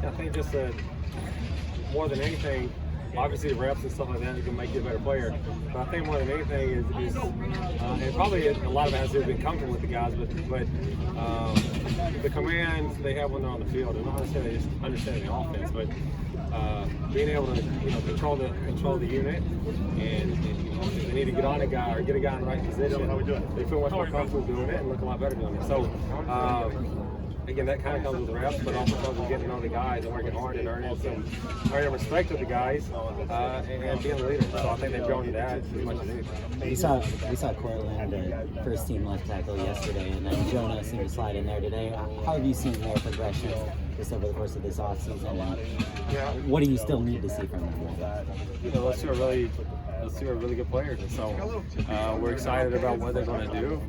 I think just more than anything, obviously reps and stuff like that, you can make you a better player. But I think more than anything is and probably a lot of it has to do with being comfortable with the guys, but the commands they have when they're on the field, and not necessarily just understanding the offense, but being able to control the unit, and if they need to get on a guy or get a guy in the right position, they feel much more comfortable doing it and look a lot better doing it. So. Again, that kind of comes with reps, but also comes with getting to know the guys and working hard and earning respect with the guys and being a leader. So I think they've grown to that as much as anything. We saw Cortland, the first team left tackle yesterday, and then Jonah seemed to slide in there today. How have you seen their progression just over the course of this offseason? And what do you still need to see from them? Let's see a really good players, and so we're excited about what they're going to do.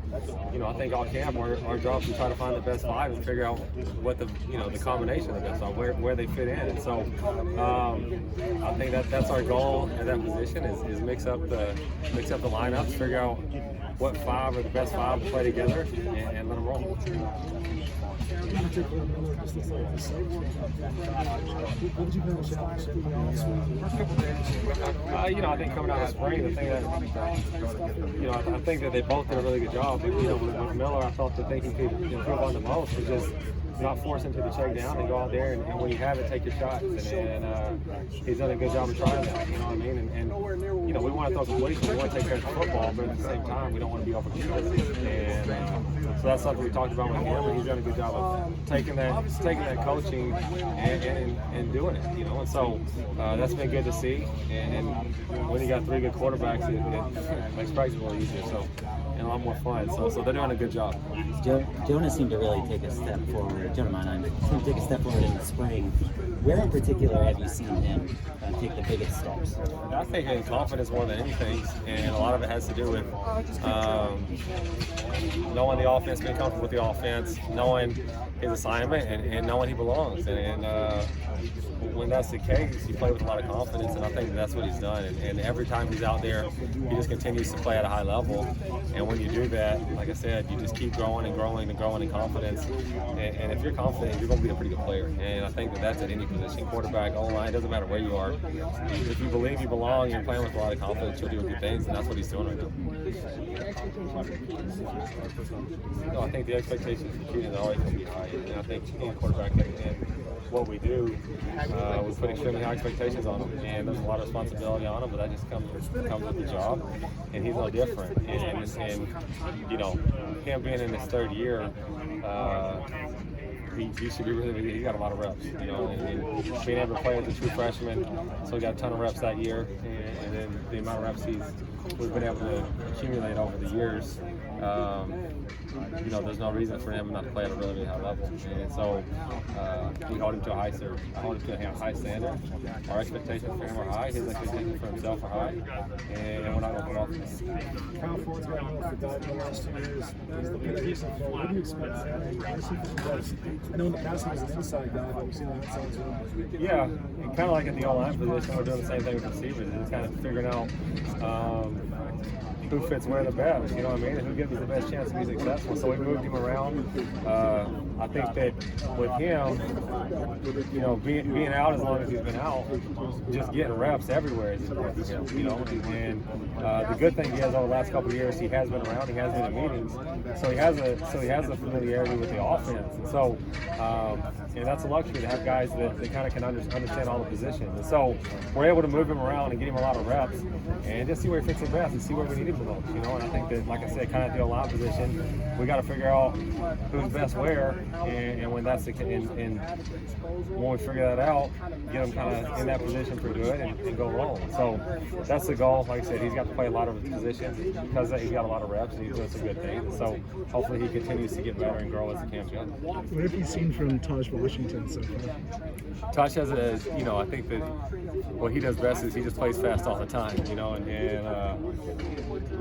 I think all camp our job is to try to find the best five and figure out what the combination of the best are, where they fit in. And so I think that's our goal at that position is mix up the lineups, figure out what five are the best five to play together, and let them roll. I think coming out of spring, the thing that I think that they both did a really good job. With Miller, I thought the thing he could improve on the most was just not force him to the check down and go out there and when you have it, take your shots. And he's done a good job of trying that. You know what I mean? And we want to throw completion, we want to take care of the football, but at the same time, we don't want to be over-competitive. And so that's something we talked about with him, and he's done a good job of taking that coaching and doing it. And so that's been good to see. And when you got three good quarterbacks, it makes practice a little easier. So. And a lot more fun, so they're doing a good job. Jonah seemed to really take a step forward. Jonah seemed to take a step forward in the spring. Where in particular have you seen him take the biggest steps? I think his confidence more than anything, and a lot of it has to do with knowing the offense, being comfortable with the offense, knowing his assignment, and knowing he belongs. And when that's the case, you play with a lot of confidence, and I think that's what he's done. And every time he's out there, he just continues to play at a high level. And when you do that, like I said, you just keep growing and growing and growing in confidence. And if you're confident, you're going to be a pretty good player. And I think that's at any position, quarterback, O-line, doesn't matter where you are. If you believe you belong, you're playing with a lot of confidence, you'll do good things, and that's what he's doing right now. I think the expectations for Keaton are always going to be high. And I think being a quarterback and what we do, we put extremely high expectations on him, and there's a lot of responsibility on him, but that just comes with the job, and he's no different. And him being in his third year, he should be he's got a lot of reps, and being able to play as a true freshman, so he got a ton of reps that year, and then the amount of reps we've been able to accumulate over the years. There's no reason for him not to play at a really, really high level. And so we hold him to a high standard. Our expectations for him are high. His expectations for himself are high. And we're not going to put off him. Kyle Ford's got off the dive in the last 2 years. He's the big decent for. What do you expect? I know in the past he was an inside guy, but we've seen the outside too. Yeah, kind of like in the O-line position, we're doing the same thing with receivers. It's kind of figuring out who fits where the best, you know what I mean, and who gives us the best chance to be successful. So we moved him around. I think that with him, being out as long as he's been out, just getting reps everywhere is important to him, And the good thing he has over the last couple of years, he has been around, he has been in meetings, so he has a familiarity with the offense, and so and that's a luxury to have guys that kind of can understand all the positions. And so we're able to move him around and get him a lot of reps, and just see where he fits the best and see where we need him the most. And I think that, like I said, kind of at the O-line position, we got to figure out who's best where, and when that's the case, and when we figure that out, get him kind of in that position for good and go roll. So that's the goal. Like I said, he's got to play a lot of positions because he's got a lot of reps, and he's doing some good things. And so hopefully he continues to get better and grow as the camp goes. What have you seen from Taj Washington so far? Taj has I think that what he does best is he just plays fast all the time, and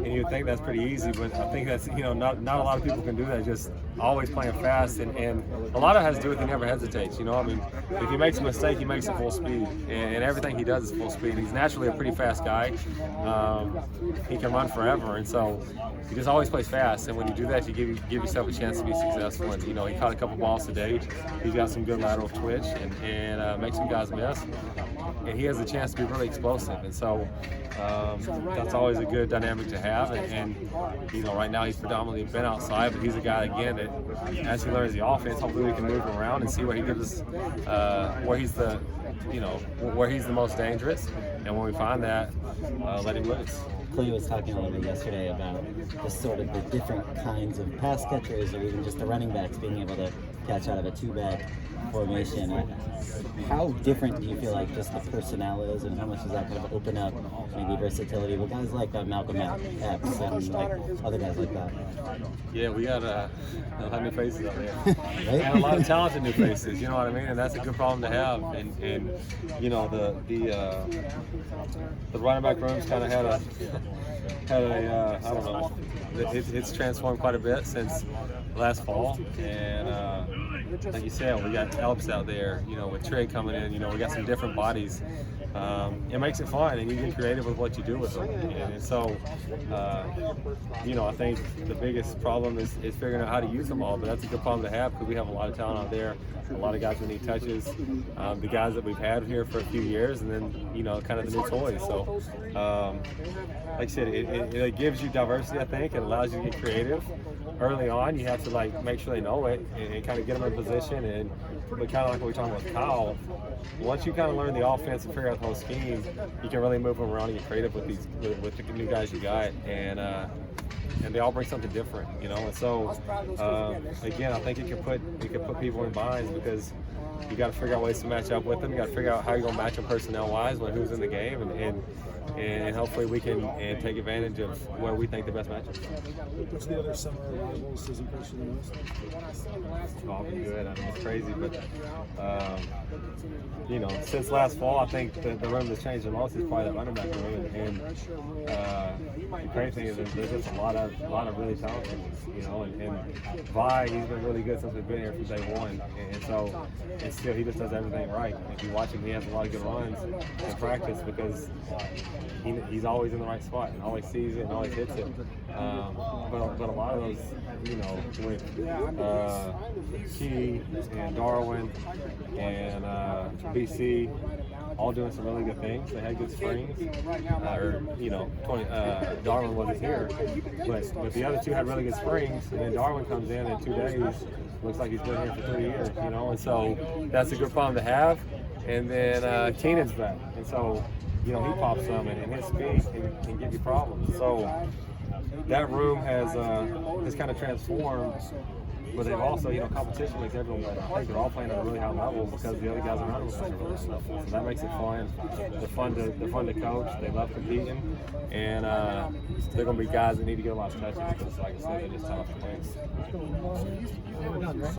and you'd think that's pretty easy, but I think that's, not a lot of people can do that, just always playing fast, and a lot of it has to do with he never hesitates, I mean, if he makes a mistake, he makes it full speed, and everything he does is full speed. He's naturally a pretty fast guy. He can run forever, and so he just always plays fast, and when you do that, you give yourself a chance to be successful. And he caught a couple balls today. He's got some good lateral twitch, and makes some guys miss, and he has a chance to be really explosive, and so that's always a good dynamic to have. And right now he's predominantly been outside, but he's a guy, again, that as he learns the offense, hopefully we can move him around and see where he gives us, where he's the most dangerous, and when we find that, let him loose. Clay was talking a little bit yesterday about the different kinds of pass catchers, or even just the running backs being able to catch out of a two-back formation. How different do you feel like just the personnel is, and how much does that kind of open up maybe versatility with guys like Malcolm Epps and like other guys like that? Yeah, we got a lot of new faces out there, Right? and a lot of talented new faces. You know what I mean? And that's a good problem to have. And the running back room's kind of had a I don't know. It's transformed quite a bit since last fall, and like you said, we got Elps out there, with Trey coming in, we got some different bodies. It makes it fun, and you get creative with what you do with them. And so, I think the biggest problem is figuring out how to use them all, but that's a good problem to have because we have a lot of talent out there, a lot of guys who need touches, the guys that we've had here for a few years, and then, kind of the new toys. So, like I said, it gives you diversity, I think. It allows you to get creative. Early on, you have to make sure they know it and kind of get them in position. But kind of like what we're talking about with Kyle, once you kind of learn the offense and figure out the whole scheme, you can really move them around and get creative with the new guys you got, and they all bring something different, And so again, I think it can put people in binds because you got to figure out ways to match up with them. You got to figure out how you're gonna match them personnel-wise when who's in the game, and hopefully we can take advantage of where we think the best matchup. What's the other summer rivals has impressed you the most? It's all been good. I mean, it's crazy, but since last fall, I think the room that's changed the most is probably the running back room, and the crazy thing is there's just a lot of really talented ones, and Vi, he's been really good since we've been here from day one, and so still he just does everything right. If you watch him, he has a lot of good runs in practice because he's always in the right spot and always sees it and always hits it. But a lot of those, with Key and Darwin and BC, all doing some really good things. They had good springs. Darwin wasn't here, but the other two had really good springs. And then Darwin comes in 2 days. Looks like he's been here for 3 years, And so that's a good problem to have. And then Keenan's back, and so he pops some, and his speed can give you problems. So that room has kind of transformed. But they've also, competition makes everyone better. I think they're all playing at a really high level because the other guys around them are playing really stuff. So that makes it fun. They're fun to coach. They love competing, and they're going to be guys that need to get a lot of touches because, like I said, they're just tough to win.